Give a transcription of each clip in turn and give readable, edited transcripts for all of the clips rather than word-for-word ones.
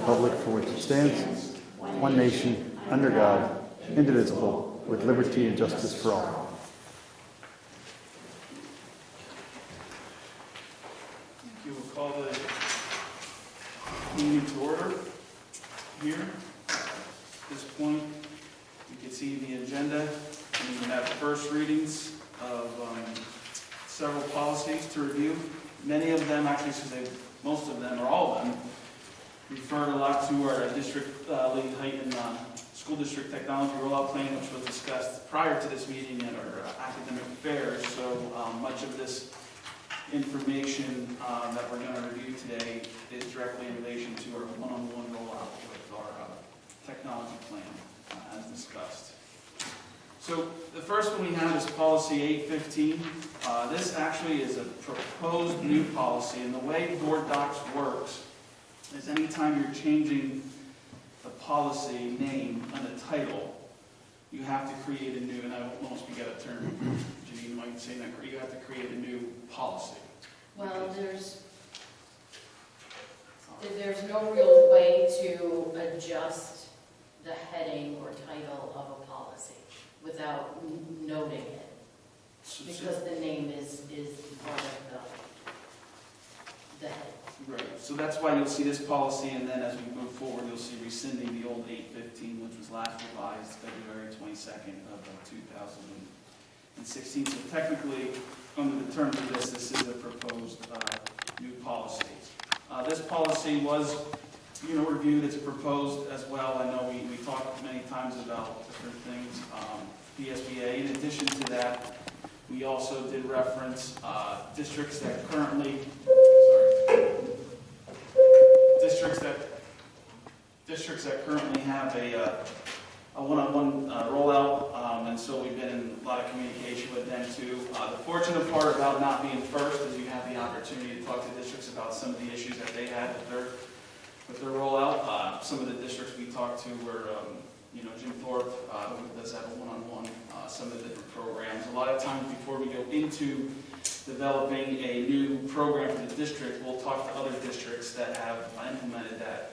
republic for which it stands, one nation, under God, indivisible, with liberty and justice for all. You will call the meeting to order here. At this point, you can see the agenda, and you have first readings of several policies to review. Many of them, actually, most of them, or all of them, referred a lot to our district lead height and school district technology rollout plan, which was discussed prior to this meeting at our academic affairs. So much of this information that we're going to review today is directly in relation to our one-on-one rollout with our technology plan, as discussed. So the first one we have is policy 815. This actually is a proposed new policy, and the way board docs works is anytime you're changing the policy name and the title, you have to create a new, and I won't almost forget a term, Janine might say that, you have to create a new policy. Well, there's no real way to adjust the heading or title of a policy without noting it, because the name is part of the heading. Right, so that's why you'll see this policy, and then as we move forward, you'll see rescinding the old 815, which was last revised February 22nd of 2016. So technically, under the terms of this is a proposed new policy. This policy was, reviewed. It's proposed as well. I know we talked many times about different things. PSBA. In addition to that, we also did reference districts that currently have a one-on-one rollout, and so we've been in a lot of communication with them too. The fortunate part about not being first is you have the opportunity to talk to districts about some of the issues that they had with their rollout. Some of the districts we talked to were, Jim Thorpe, who does have a one-on-one, some of the different programs. A lot of times before we go into developing a new program for the district, we'll talk to other districts that have implemented that.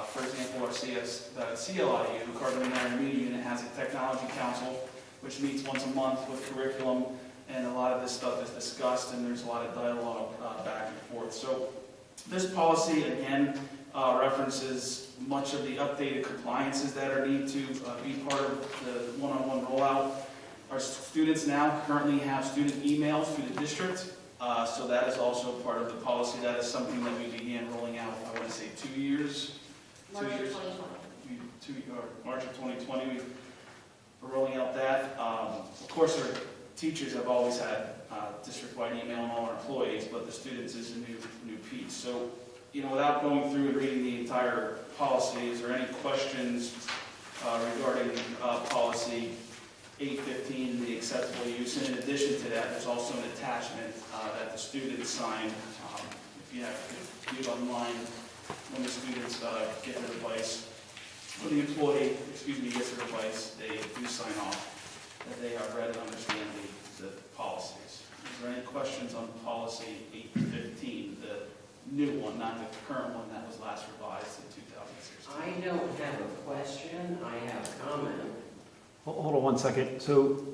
For example, our CLIU, Carbon Media Unit, has a technology council, which meets once a month with curriculum, and a lot of this stuff is discussed, and there's a lot of dialogue back and forth. So this policy, again, references much of the updated compliances that are needed to be part of the one-on-one rollout. Our students now currently have student emails through the district, so that is also part of the policy. That is something that we began rolling out, I want to say 2 years. March of 2020. March of 2020, we're rolling out that. Of course, our teachers have always had district-wide email on all our employees, but the students is a new piece. So, without going through and reading the entire policy, is there any questions regarding policy 815, the acceptable use? And in addition to that, there's also an attachment that the students sign. If you have to view it online, when the students get their advice, when the employee, gets their advice, they do sign off that they have read and understand the policies. Is there any questions on policy 815, the new one, not the current one that was last revised in 2016? I don't have a question, I have a comment. Hold on one second. So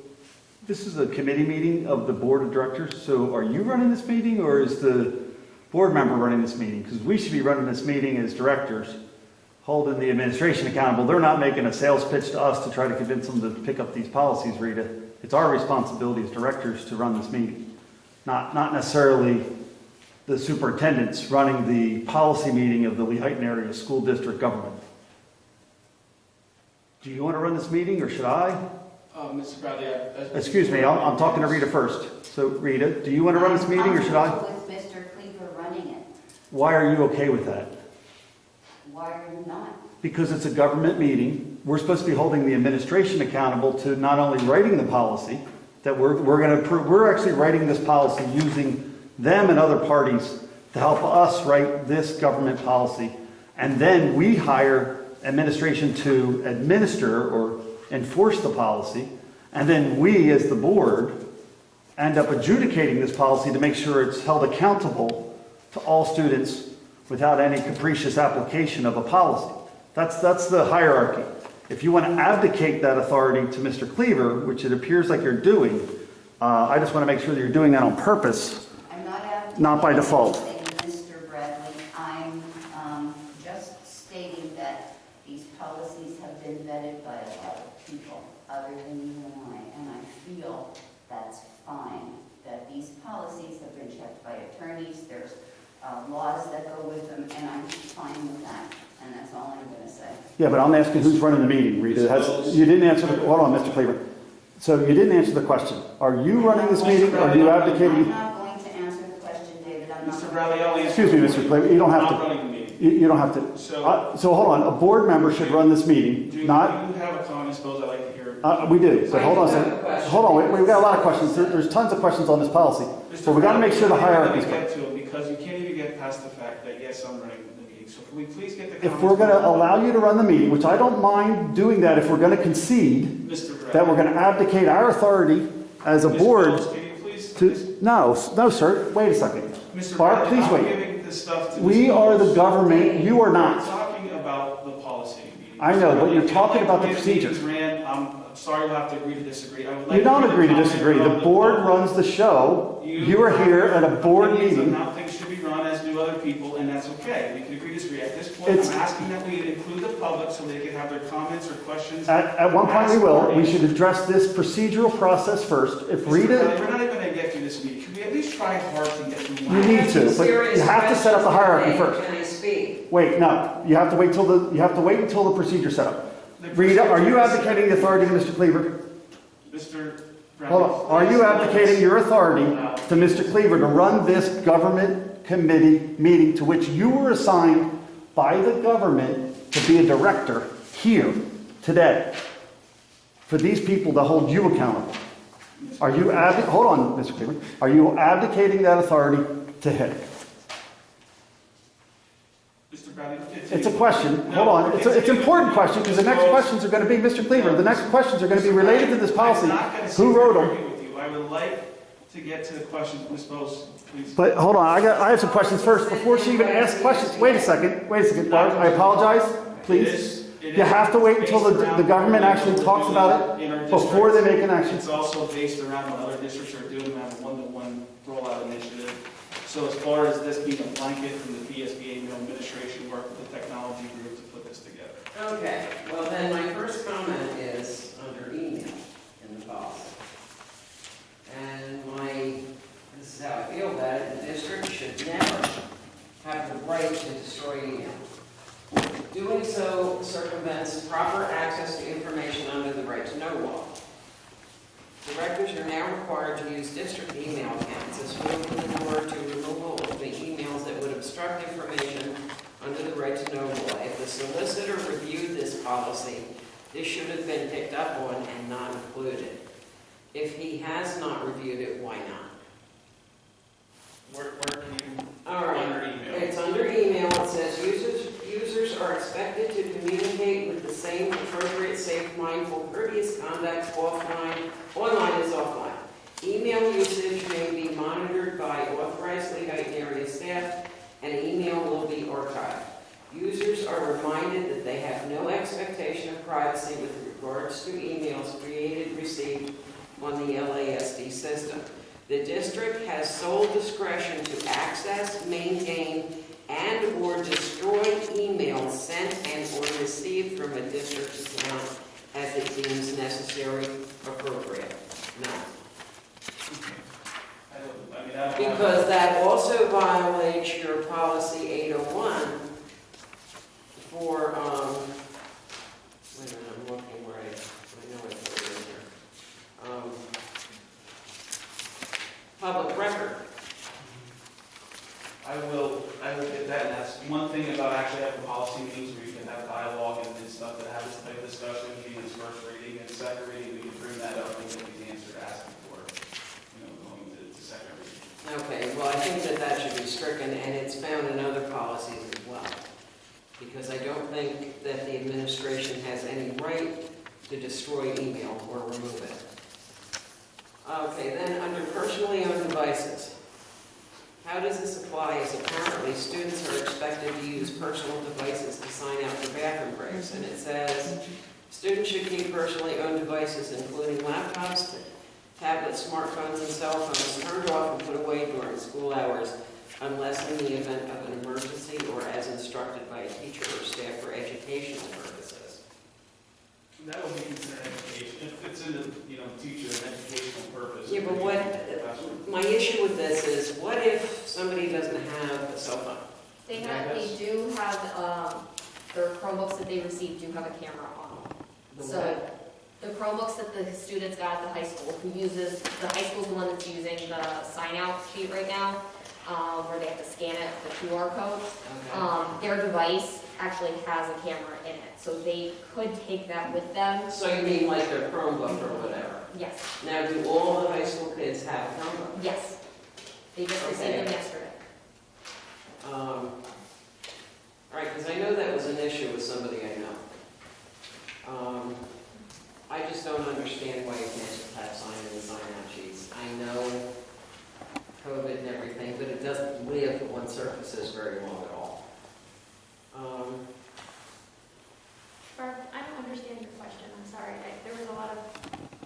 this is a committee meeting of the board of directors. So are you running this meeting, or is the board member running this meeting? Because we should be running this meeting as directors, holding the administration accountable. They're not making a sales pitch to us to try to convince them to pick up these policies, Rita. It's our responsibility as directors to run this meeting, not necessarily the superintendents running the policy meeting of the Lehighton Area School District government. Do you want to run this meeting, or should I? Mr. Bradley, Excuse me, I'm talking to Rita first. So Rita, do you want to run this meeting, or should I? With Mr. Cleaver running it. Why are you okay with that? Why are you not? Because it's a government meeting. We're supposed to be holding the administration accountable to not only writing the policy, that we're actually writing this policy using them and other parties to help us write this government policy. And then we hire administration to administer or enforce the policy. And then we, as the board, end up adjudicating this policy to make sure it's held accountable to all students without any capricious application of a policy. That's the hierarchy. If you want to abdicate that authority to Mr. Cleaver, which it appears like you're doing, I just want to make sure that you're doing that on purpose. I'm not advocating Not by default. anything, Mr. Bradley. I'm just stating that these policies have been vetted by a lot of people other than you and I feel that's fine, that these policies have been checked by attorneys, there's laws that go with them, and I'm fine with that, and that's all I'm going to say. Yeah, but I'm asking who's running the meeting, Rita. You didn't answer the, hold on, Mr. Cleaver. So you didn't answer the question. Are you running this meeting, or are you I'm abdicating? not going to answer the question, David. I'm not. Mr. Bradley, I'll answer. Excuse me, Mr. Cleaver, you don't have I'm to. not running the meeting. You don't have to. So hold on, a board member should run this meeting, Do you not, have a comment? I suppose I'd like to hear. we do, but hold on a I do have a second. question. Hold on, we've got a lot of questions. There's tons of questions on this policy. So we got to make sure the hierarchy's Let me correct. get to it, because you can't even get past the fact that, yes, I'm running the meeting. So can we please get the If comments? we're going to allow you to run the meeting, which I don't mind doing that if we're going to concede Mr. Bradley. that we're going to abdicate our authority as a Ms. board Bowles, can you please? to, no, sir, wait a second. Mr. Barb, Bradley, please I'm wait. giving this stuff to We Ms. are the Bowles. government, you are We're not. talking about the policy meeting. I know, but you're If you'd talking like about the to procedure. Ran, I'm sorry, we'll have to agree to disagree. I would like You don't hear the agree to comment disagree. The of board public. runs the show. You are here at a board Opinions of meeting. how things should be run, as do other people, and that's okay. We can agree to disagree. At this point, It's- I'm asking that we include the public so they can have their comments or questions. At one point we will. We should address this procedural process first. If Mr. Bradley, Rita, we're not even going to get through this meeting. Could we at least try hard to get through You one? need to, but you have to set up the hierarchy first. Can I speak? wait, no, you have to wait until the procedure's set up. Rita, are you advocating the authority to Mr. Cleaver? Mr. Bradley, Hold on. Are you please abdicating your authority to Mr. Cleaver to run this government committee meeting to which you were assigned by the government to be a director here today for these people to hold you accountable? Are you hold on, Mr. Cleaver. Are you abdicating that authority to him? Mr. Bradley, It's a question. Hold on. It's an important question because the next questions are going to be, Mr. Cleaver, the next questions are going to be related to this policy. I'm not going to Who wrote them? argue with you. I would like to get to the questions, Ms. Bowles, please. But hold on, I have some questions first before she even asks questions. Wait a second, Barb. I apologize, please. You have to wait until the government actually talks about it before they make an action. It's also based around what other districts are doing around a one-to-one rollout initiative. So as far as this being a blanket from the PSBA, administration work with the technology group to put this together. Okay, well then my first comment is under email in the policy. And this is how I feel about it, the district should never have the right to destroy email. Doing so circumvents proper access to information under the right to know law. Directors are now required to use district email accounts as we open the door to removal of the emails that would obstruct information under the right to know law. If the solicitor reviewed this policy, this should have been picked up on and not included. If he has not reviewed it, why not? Where can you, All right. under email? It's under email. It says users are expected to communicate with the same appropriate, safe, mindful, courteous conduct offline. Online is offline. Email usage may be monitored by authorized Lehighton area staff, and email will be archived. Users are reminded that they have no expectation of privacy with regards to emails created, received on the LASD system. The district has sole discretion to access, maintain, and/or destroy emails sent and/or received from a district account as it deems necessary, appropriate. No. Because that also violates your policy 801 for, wait a minute, I'm looking where I know I put it in here. Public record. I will get that, and that's one thing about actually having policy meetings where you can have dialogue and stuff, that have this type of discussion, being this first reading and second reading, we can bring that up and get these answers asking for, going to second reading. Okay, well, I think that should be stricken, and it's found in other policies as well. Because I don't think that the administration has any right to destroy email or remove it. Okay, then under personally owned devices. How does this apply as apparently students are expected to use personal devices to sign out for bathroom breaks? And it says, students should keep personally owned devices, including laptops, tablets, smartphones, and cell phones, turned off and put away during school hours, unless in the event of an emergency or as instructed by a teacher or staff for educational purposes. That would be considered education, if it's in the, teacher and educational purpose. Yeah, but my issue with this is, what if somebody doesn't have a cell phone? They do have, their Chromebooks that they received do have a camera on them. The So, what? the Chromebooks that the students got at the high school, the high school's the one that's using the sign-out sheet right now, where they have to scan it, the QR codes. Okay. Their device actually has a camera in it, so they could take that with them. So you mean like their Chromebook or whatever? Yes, Now, do all the high school kids have a Chromebook? yes. They just received Okay. them yesterday. All right, because I know that was an issue with somebody I know. I just don't understand why you can't just have sign-in and sign-out sheets. I know COVID and everything, but it doesn't live on surfaces very long at all. Barb, I don't understand your question, I'm sorry. There was a lot of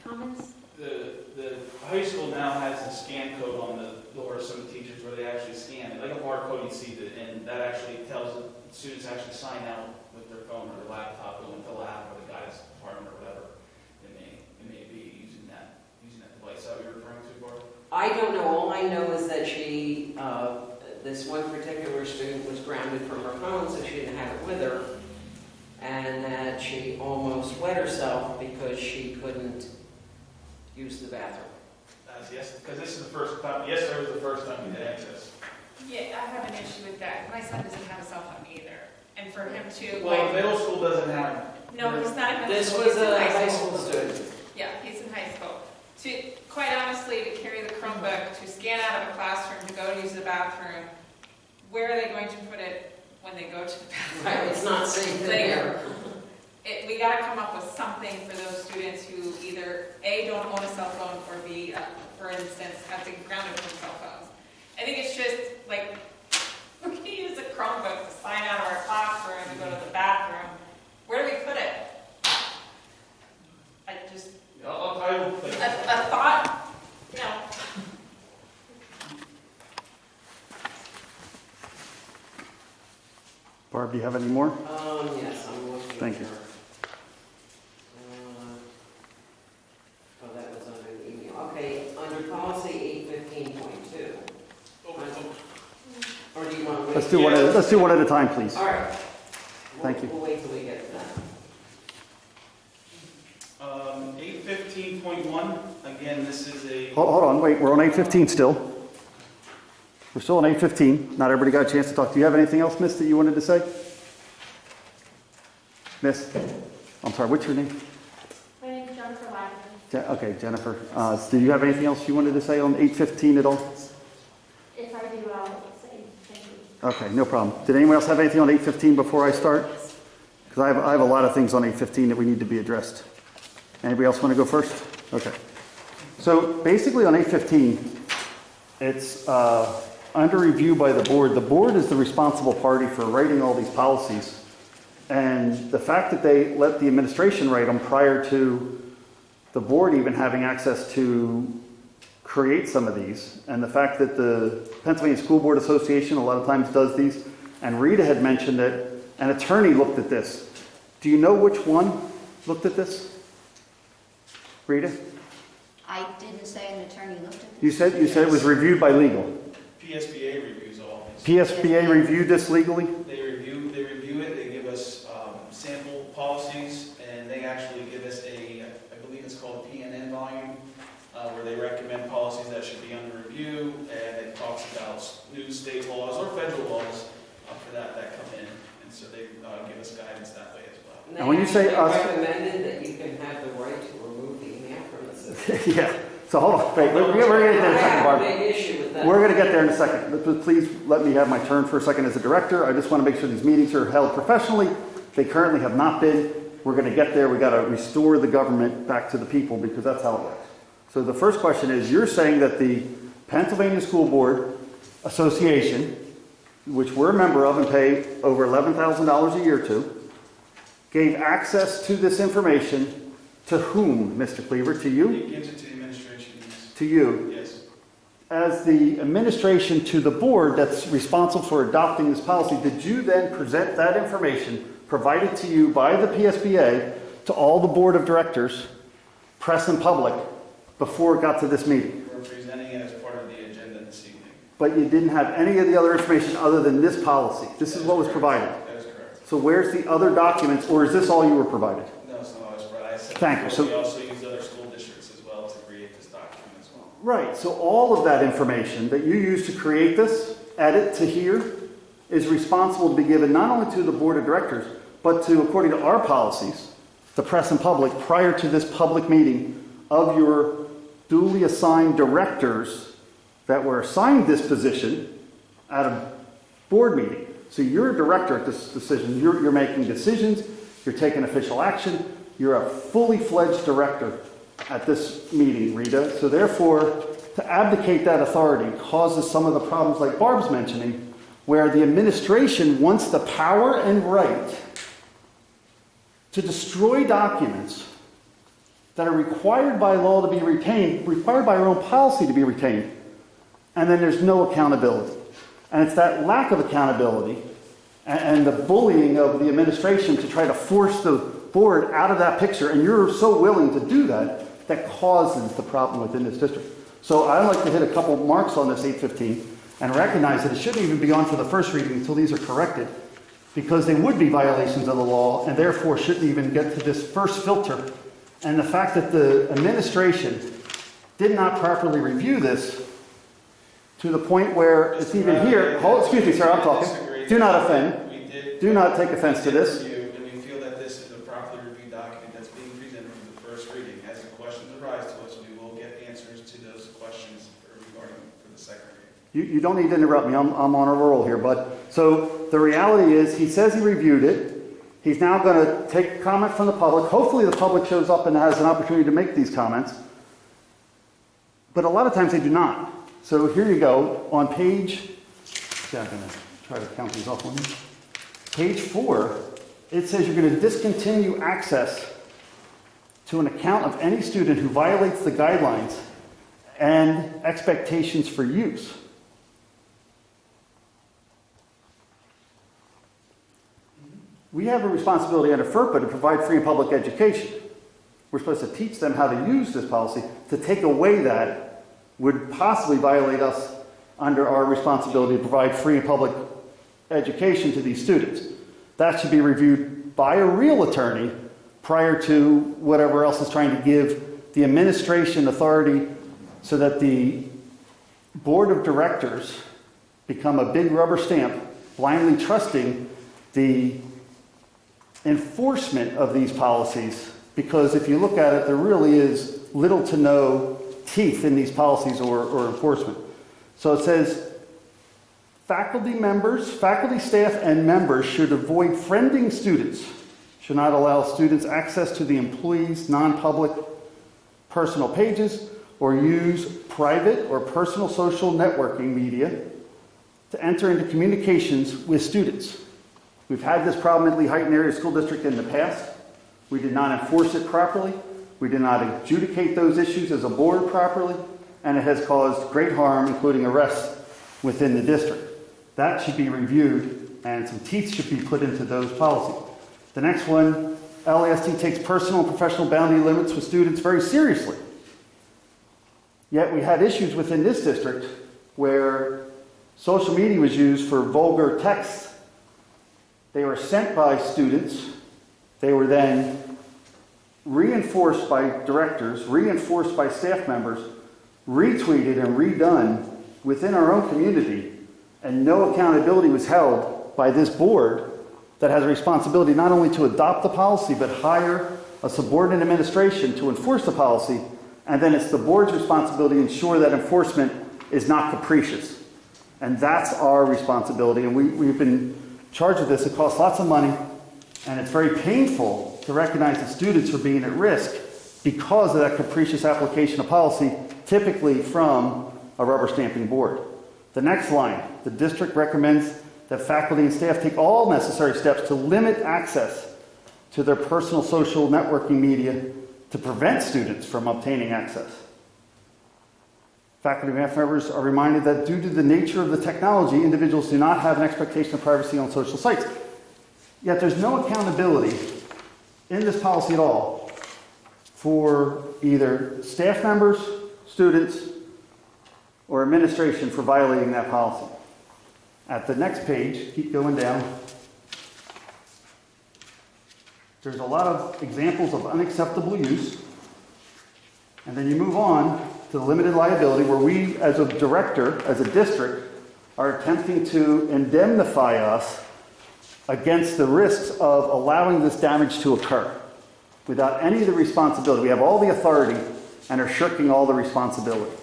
comments. The high school now has a scan code on the doors, some teachers where they actually scan it, like a barcode you see, and that actually tells the students actually sign out with their phone or their laptop, go into the lab or the guidance department or whatever it may be, using that device. Is that what you're referring to, Barb? I don't know. All I know is that she, this one particular student was grounded from her phone, so she didn't have it with her, and that she almost wet herself because she couldn't use the bathroom. Yes, because this is the first time, yesterday was the first time we had access. Yeah, I have an issue with that. My son doesn't have a cell phone either. And for him to, Well, middle school doesn't have. no, he's not in middle This school. was He's in a high school student. Yeah, he's in high school. To, quite honestly, to carry the Chromebook, to scan out of a classroom, to go use the bathroom, where are they going to put it when they go to the bathroom? Right, it's not safe in there. We gotta come up with something for those students who either A, don't own a cell phone, or B, for instance, have to be grounded from cell phones. I think it's just like, we can use a Chromebook to sign out of our classroom and go to the bathroom. Where do we put it? I just, a thought, Barb, do you have any more? Yes, I'm looking. Thank you. Oh, that was under the email. Okay, under policy 815.2. Or do you want to wait? Let's do one at a time, please. All right. Thank you. We'll wait till we get to that. 815.1, again, this is a. Hold on, wait, we're on 8:15 still. We're still on 8:15. Not everybody got a chance to talk. Do you have anything else, miss, that you wanted to say? Miss? I'm sorry, what's your name? My name is Jennifer Wagner. Okay, Jennifer. Do you have anything else you wanted to say on 8:15 at all? If I do, I'll say thank you. Okay, no problem. Did anyone else have anything on 8:15 before I start? Because I have a lot of things on 8:15 that we need to be addressed. Anybody else want to go first? Okay. So basically on 8:15, it's under review by the board. The board is the responsible party for writing all these policies. And the fact that they let the administration write them prior to the board even having access to create some of these, and the fact that the Pennsylvania School Board Association a lot of times does these, and Rita had mentioned that an attorney looked at this. Do you know which one looked at this? Rita? I didn't say an attorney looked at this. You said it was reviewed by legal. PSBA reviews all this. PSBA reviewed this legally? They review it, they give us sample policies, and they actually give us I believe it's called a PNN volume, where they recommend policies that should be under review, and it talks about new state laws or federal laws for that come in, and so they give us guidance that way as well. And when you say us- recommended that you can have the right to remove the email from the system. Yeah. So hold on, wait, we're going to get there in a second, I have Barb. a big issue with that. We're going to get there in a second. But please let me have my turn for a second as a director. I just want to make sure these meetings are held professionally. They currently have not been. We're going to get there. We got to restore the government back to the people because that's how it works. So the first question is, you're saying that the Pennsylvania School Board association, which we're a member of and pay over $11,000 a year to, gave access to this information to whom, Mr. Cleaver? To you? It gives it to the administration, yes. To you. Yes. As the administration to the board that's responsible for adopting this policy, did you then present that information provided to you by the PSBA to all the board of directors, press and public, before it got to this meeting? We're presenting it as part of the agenda this evening. But you didn't have any of the other information other than this policy. This is what was provided. That is correct. So where's the other documents, or is this all you were provided? No, it's not always right. I said Thank you. So- we also use other school districts as well to create this document as well. Right, so all of that information that you used to create this, edit to here, is responsible to be given not only to the board of directors, but to, according to our policies, the press and public prior to this public meeting of your duly assigned directors that were assigned this position at a board meeting. So you're a director at this decision. You're making decisions. You're taking official action. You're a fully fledged director at this meeting, Rita. So therefore, to abdicate that authority causes some of the problems like Barb's mentioning, where the administration wants the power and right to destroy documents that are required by law to be retained, required by our own policy to be retained, and then there's no accountability. And it's that lack of accountability and the bullying of the administration to try to force the board out of that picture, and you're so willing to do that, that causes the problem within this district. So I'd like to hit a couple marks on this 815 and recognize that it shouldn't even be on for the first reading until these are corrected, because they would be violations of the law and therefore shouldn't even get to this first filter. And the fact that the administration did not properly review this to the point where it's even here. Hold, excuse me, sir, I'm talking. Do not offend. We did. Do not take offense to this. And we feel that this is a properly reviewed document that's being presented for the first reading. As the questions arise to us, we will get answers to those questions regarding for the second reading. You don't need to interrupt me. I'm on a roll here, bud. So the reality is he says he reviewed it. He's now going to take comment from the public. Hopefully the public shows up and has an opportunity to make these comments. But a lot of times they do not. So here you go. On page, I'm going to try to count these off on you. Page 4, it says you're going to discontinue access to an account of any student who violates the guidelines and expectations for use. We have a responsibility under FERPA to provide free and public education. We're supposed to teach them how to use this policy. To take away that would possibly violate us under our responsibility to provide free and public education to these students. That should be reviewed by a real attorney prior to whatever else is trying to give the administration authority so that the board of directors become a big rubber stamp, blindly trusting the enforcement of these policies, because if you look at it, there really is little to no teeth in these policies or enforcement. So it says, faculty, staff, and members should avoid friending students, should not allow students access to the employees' non-public personal pages, or use private or personal social networking media to enter into communications with students. We've had this problem at Lehighton Area School District in the past. We did not enforce it properly. We did not adjudicate those issues as a board properly, and it has caused great harm, including arrests within the district. That should be reviewed, and some teeth should be put into those policies. The next one, LASD takes personal and professional boundary limits with students very seriously. Yet we had issues within this district where social media was used for vulgar texts. They were sent by students. They were then reinforced by directors, reinforced by staff members, retweeted and redone within our own community, and no accountability was held by this board that has a responsibility not only to adopt the policy, but hire a subordinate administration to enforce the policy, and then it's the board's responsibility to ensure that enforcement is not capricious. And that's our responsibility, and we've been charged with this. It costs lots of money, and it's very painful to recognize that students are being at risk because of that capricious application of policy, typically from a rubber stamping board. The next line, the district recommends that faculty and staff take all necessary steps to limit access to their personal social networking media to prevent students from obtaining access. Faculty and staff members are reminded that due to the nature of the technology, individuals do not have an expectation of privacy on social sites. Yet there's no accountability in this policy at all for either staff members, students, or administration for violating that policy. At the next page, keep going down, there's a lot of examples of unacceptable use. And then you move on to the limited liability, where we, as a director, as a district, are attempting to indemnify us against the risks of allowing this damage to occur without any of the responsibility. We have all the authority and are shirking all the responsibility.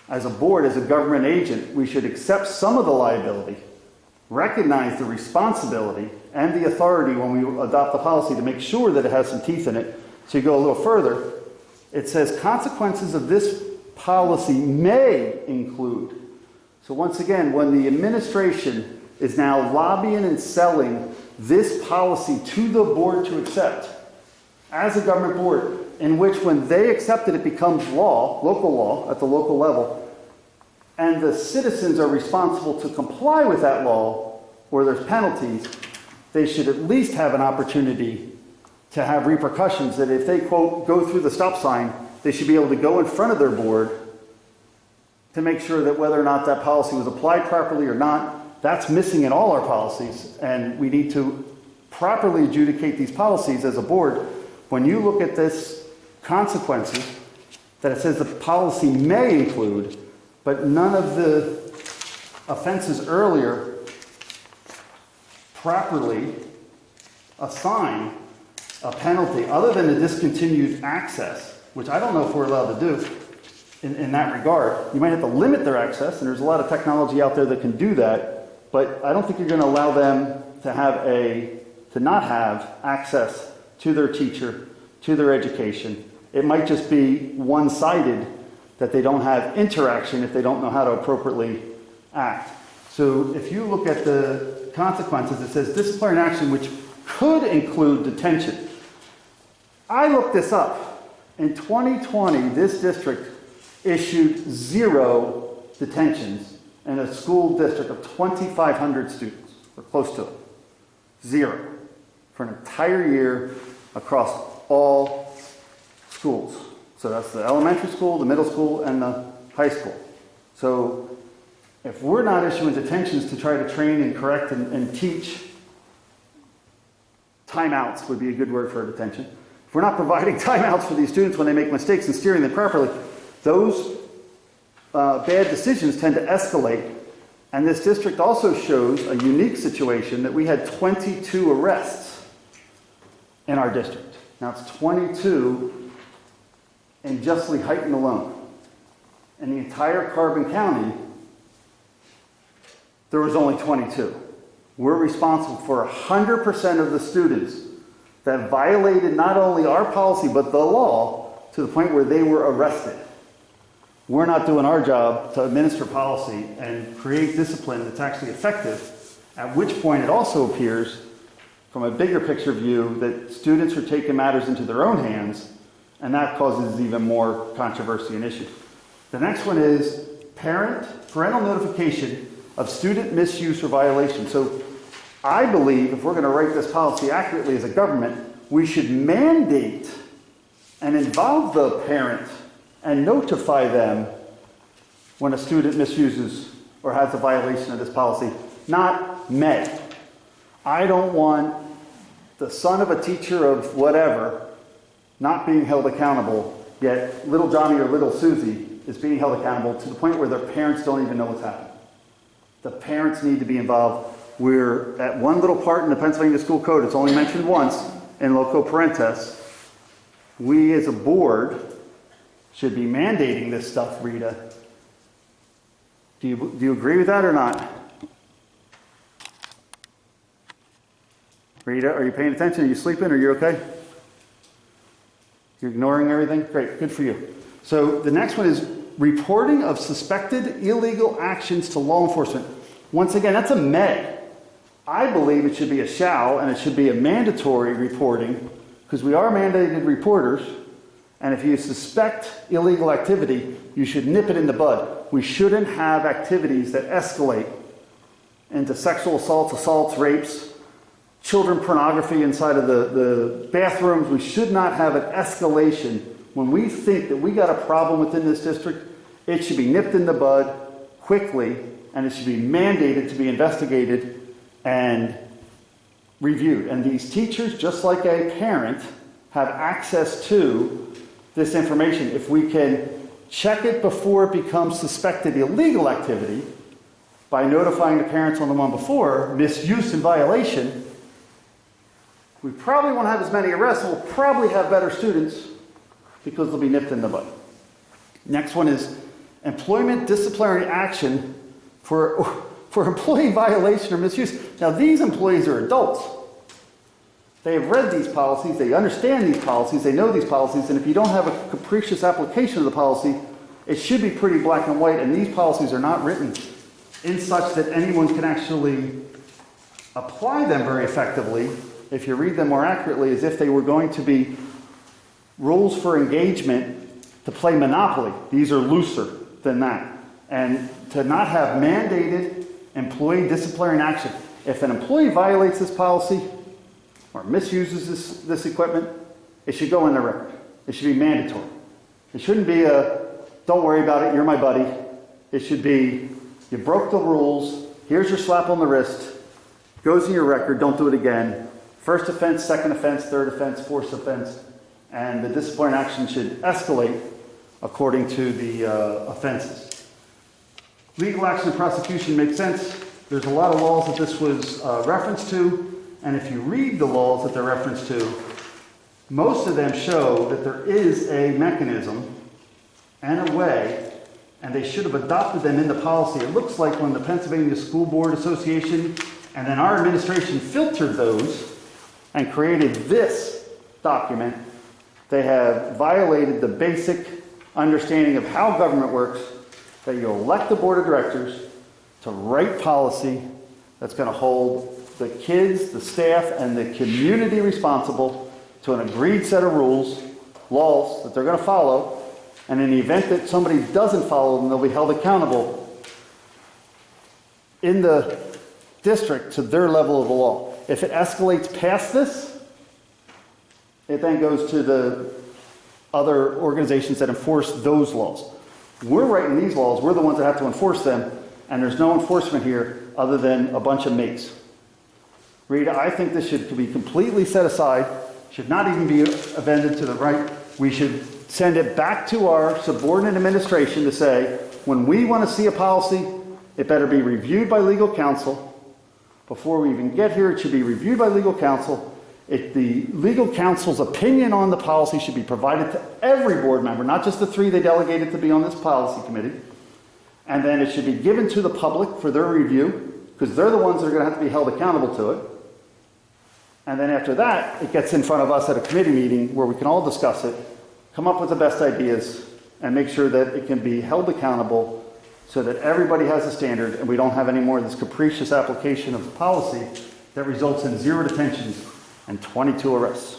As a board, as a government agent, we should accept some of the liability, recognize the responsibility and the authority when we adopt the policy to make sure that it has some teeth in it. So you go a little further, it says consequences of this policy may include. So once again, when the administration is now lobbying and selling this policy to the board to accept, as a government board, in which when they accept it, it becomes law, local law, at the local level, and the citizens are responsible to comply with that law, or there's penalties, they should at least have an opportunity to have repercussions that if they, quote, go through the stop sign, they should be able to go in front of their board to make sure that whether or not that policy was applied properly or not, that's missing in all our policies, and we need to properly adjudicate these policies as a board. When you look at this consequences, that it says the policy may include, but none of the offenses earlier properly assign a penalty other than the discontinued access, which I don't know if we're allowed to do in that regard. You might have to limit their access, and there's a lot of technology out there that can do that, but I don't think you're going to allow them to not have access to their teacher, to their education. It might just be one-sided, that they don't have interaction if they don't know how to appropriately act. So if you look at the consequences, it says disciplinary action which could include detention. I looked this up. In 2020, this district issued 0 detentions in a school district of 2,500 students, or close to it. 0. For an entire year across all schools. So that's the elementary school, the middle school, and the high school. So if we're not issuing detentions to try to train and correct and teach, timeouts would be a good word for a detention. If we're not providing timeouts for these students when they make mistakes and steering them properly, those bad decisions tend to escalate. And this district also shows a unique situation that we had 22 arrests in our district. Now it's 22 in Justly Heighton alone. In the entire Carbon County, there was only 22. We're responsible for 100% of the students that violated not only our policy, but the law to the point where they were arrested. We're not doing our job to administer policy and create discipline that's actually effective, at which point it also appears, from a bigger picture view, that students are taking matters into their own hands, and that causes even more controversy and issues. The next one is parental notification of student misuse or violation. So I believe if we're going to write this policy accurately as a government, we should mandate and involve the parent and notify them when a student misuses or has a violation of this policy, not may. I don't want the son of a teacher of whatever not being held accountable, yet little Johnny or little Susie is being held accountable to the point where their parents don't even know what's happening. The parents need to be involved. We're at one little part in the Pennsylvania School Code, it's only mentioned once in loco parentis. We as a board should be mandating this stuff, Rita. Do you agree with that or not? Rita, are you paying attention? Are you sleeping? Are you okay? You're ignoring everything? Great, good for you. So the next one is reporting of suspected illegal actions to law enforcement. Once again, that's a may. I believe it should be a shall, and it should be a mandatory reporting, because we are mandated reporters, and if you suspect illegal activity, you should nip it in the bud. We shouldn't have activities that escalate into sexual assaults, rapes, children pornography inside of the bathrooms. We should not have an escalation. When we think that we got a problem within this district, it should be nipped in the bud quickly, and it should be mandated to be investigated and reviewed. And these teachers, just like a parent, have access to this information. If we can check it before it becomes suspected illegal activity by notifying the parents on the one before, misuse and violation, we probably won't have as many arrests, and we'll probably have better students because they'll be nipped in the bud. Next one is employment disciplinary action for employee violation or misuse. Now, these employees are adults. They have read these policies, they understand these policies, they know these policies, and if you don't have a capricious application of the policy, it should be pretty black and white, and these policies are not written in such that anyone can actually apply them very effectively, if you read them more accurately, as if they were going to be rules for engagement to play Monopoly. These are looser than that. And to not have mandated employee disciplinary action. If an employee violates this policy or misuses this equipment, it should go in the record. It should be mandatory. It shouldn't be a, don't worry about it, you're my buddy. It should be, you broke the rules, here's your slap on the wrist, goes in your record, don't do it again. First offense, second offense, third offense, fourth offense, and the disciplinary action should escalate according to the offenses. Legal action and prosecution makes sense. There's a lot of laws that this was referenced to, and if you read the laws that they're referenced to, most of them show that there is a mechanism and a way, and they should have adopted them in the policy. It looks like when the Pennsylvania School Board Association and then our administration filtered those and created this document, they have violated the basic understanding of how government works, that you elect the board of directors to write policy that's going to hold the kids, the staff, and the community responsible to an agreed set of rules, laws that they're going to follow, and in the event that somebody doesn't follow them, they'll be held accountable in the district to their level of the law. If it escalates past this, it then goes to the other organizations that enforce those laws. We're writing these laws, we're the ones that have to enforce them, and there's no enforcement here other than a bunch of mates. Rita, I think this should be completely set aside, should not even be amended to the right. We should send it back to our subordinate administration to say, when we want to see a policy, it better be reviewed by legal counsel. Before we even get here, it should be reviewed by legal counsel. The legal counsel's opinion on the policy should be provided to every board member, not just the 3 they delegated to be on this policy committee. And then it should be given to the public for their review, because they're the ones that are going to have to be held accountable to it. And then after that, it gets in front of us at a committee meeting where we can all discuss it, come up with the best ideas, and make sure that it can be held accountable so that everybody has a standard and we don't have any more of this capricious application of policy that results in 0 detentions and 22 arrests.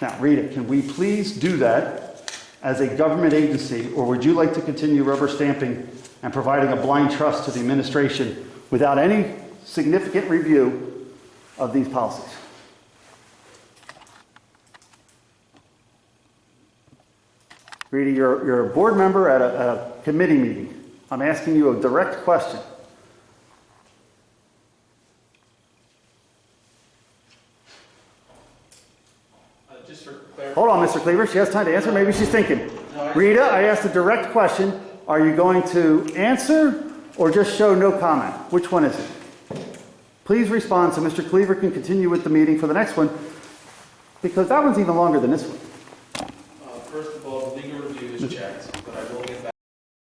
Now, Rita, can we please do that as a government agency, or would you like to continue rubber stamping and providing a blind trust to the administration without any significant review of these policies? Rita, you're a board member at a committee meeting. I'm asking you a direct question. Just for clarification. Hold on, Mr. Cleaver. She has time to answer. Maybe she's thinking. Rita, I asked a direct question. Are you going to answer or just show no comment? Which one is it? Please respond so Mr. Cleaver can continue with the meeting for the next one, because that one's even longer than this one. First of all, the legal review is checked.